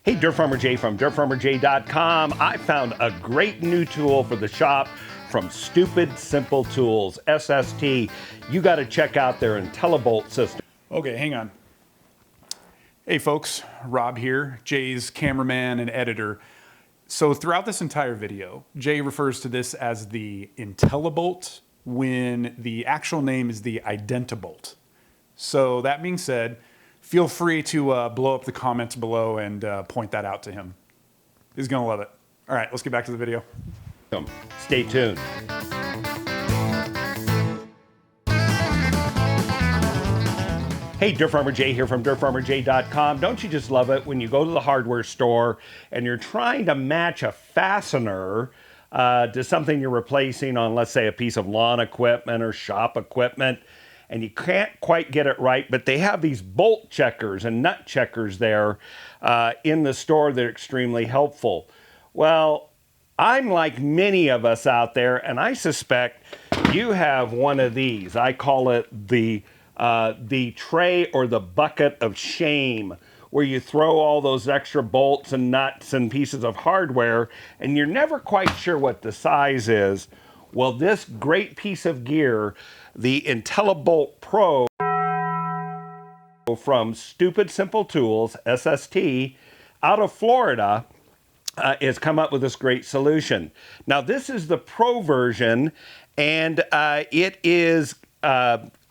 Hey, Dirt Farmer Jay from dirtfarmerjay.com. I found a great new tool for the shop from Stupid Simple Tools, SST. You got to check out their Indentibolt system. Okay, hang on. Hey folks, Rob here, Jay's cameraman and editor. So throughout this entire video, Jay refers to this as the Indentibolt when the actual name is the Identibolt. So that being said, feel free to blow up the comments below and point that out to him. He's gonna love it. All right, let's get back to the video. Stay tuned. Hey, Dirt Farmer Jay here from dirtfarmerjay.com. Don't you just love it when you go to the hardware store and you're trying to match a fastener to something you're replacing on, let's say, a piece of lawn equipment or shop equipment, and you can't quite get it right, but they have these bolt checkers and nut checkers there in the store that are extremely helpful. Well, I'm like many of us out there, and I suspect you have one of these. I call it the tray or the bucket of shame, where you throw all those extra bolts and nuts and pieces of hardware, and you're never quite sure what the size is. Well, this great piece of gear, the Indentibolt Pro from Stupid Simple Tools, SST, out of Florida, has come up with this great solution. Now, this is the Pro version, and it is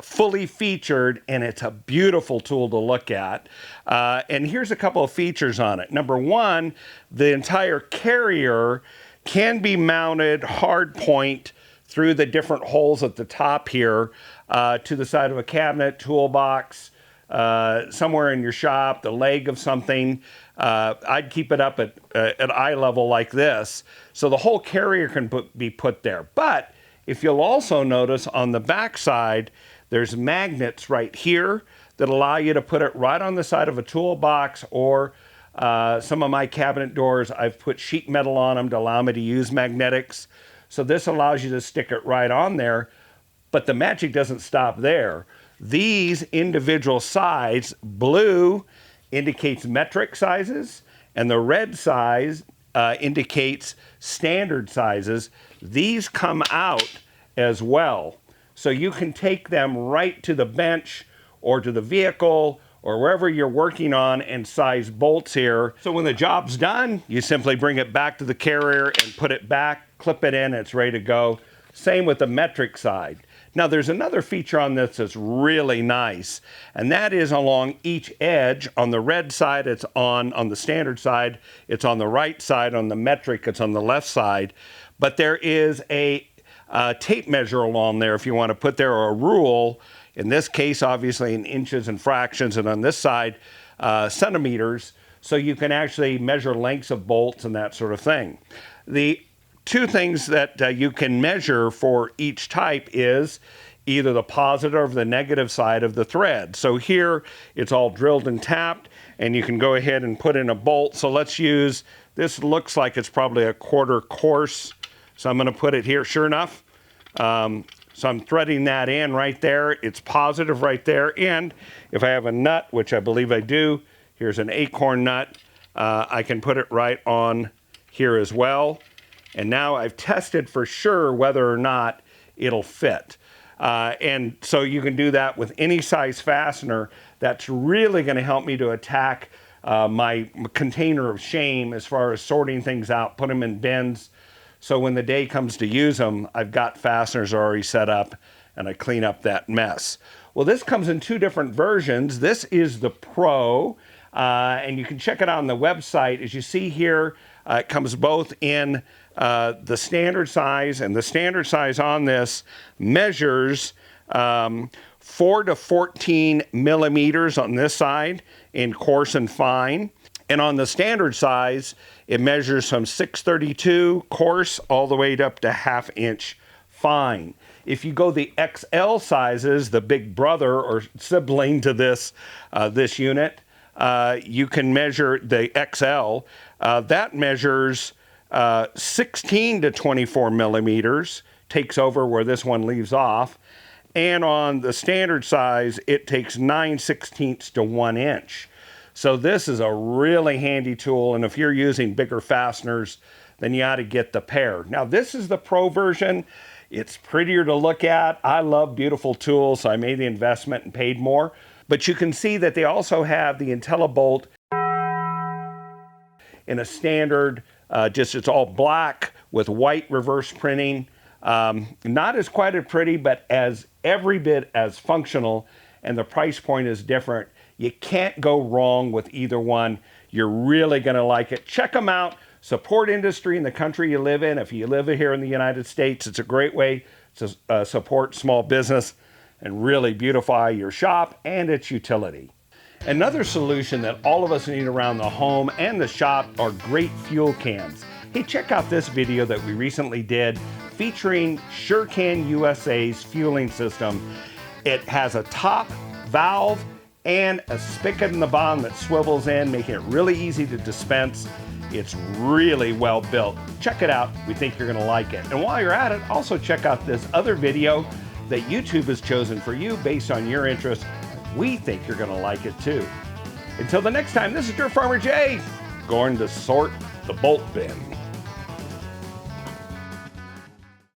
fully featured, and it's a beautiful tool to look at. And here's a couple of features on it. Number one, the entire carrier can be mounted hard point through the different holes at the top here to the side of a cabinet, toolbox, somewhere in your shop, the leg of something. I'd keep it up at eye level like this, so the whole carrier can be put there. But if you'll also notice on the back side, there's magnets right here that allow you to put it right on the side of a toolbox, or some of my cabinet doors, I've put sheet metal on them to allow me to use magnetics. So this allows you to stick it right on there, but the magic doesn't stop there. These individual sides, blue indicates metric sizes, and the red size indicates standard sizes. These come out as well. So you can take them right to the bench or to the vehicle or wherever you're working on and size bolts here. So when the job's done, you simply bring it back to the carrier and put it back, clip it in, and it's ready to go. Same with the metric side. Now there's another feature on this that's really nice, and that is along each edge. On the red side, it's on the standard side, it's on the right side. On the metric, it's on the left side. But there is a tape measure along there if you want to put there, or a rule. In this case, obviously in inches and fractions, and on this side, centimeters, so you can actually measure lengths of bolts and that sort of thing. The two things that you can measure for each type is either the positive or the negative side of the thread. So here, it's all drilled and tapped, and you can go ahead and put in a bolt. So let's use, this looks like it's probably a quarter course, so I'm going to put it here. Sure enough, so I'm threading that in right there. It's positive right there. And if I have a nut, which I believe I do, here's an acorn nut, I can put it right on here as well. And now I've tested for sure whether or not it'll fit. And so you can do that with any size fastener. That's really going to help me to attack my container of shame as far as sorting things out, put them in bins. So when the day comes to use them, I've got fasteners already set up, and I clean up that mess. Well, this comes in two different versions. This is the Pro, and you can check it out on the website. As you see here, it comes both in the standard size, and the standard size on this measures 4 to 14 millimeters on this side in coarse and fine. And on the standard size, it measures from 632 coarse all the way up to 1/2 inch fine. If you go the XL sizes, the big brother or sibling to this, this unit, you can measure the XL. That measures 16 to 24 millimeters, takes over where this one leaves off. And on the standard size, it takes 9/16 to 1 inch. So this is a really handy tool, and if you're using bigger fasteners, then you ought to get the pair. Now this is the Pro version. It's prettier to look at. I love beautiful tools, so I made the investment and paid more. But you can see that they also have the Indentibolt in a standard, it's all black with white reverse printing. Not as quite as pretty, but as every bit as functional, and the price point is different. You can't go wrong with either one. You're really gonna like it. Check them out. Support industry in the country you live in. If you live here in the United States, it's a great way to support small business and really beautify your shop and its utility. Another solution that all of us need around the home and the shop are great fuel cans. Hey, check out this video that we recently did featuring SureCan USA's fueling system. It has a top valve and a spigot in the bottom that swivels in, making it really easy to dispense. It's really well built. Check it out. We think you're gonna like it. And while you're at it, also check out this other video that YouTube has chosen for you based on your interest. We think you're gonna like it too. Until the next time, this is your Farmer Jay, going to sort the bolt bin.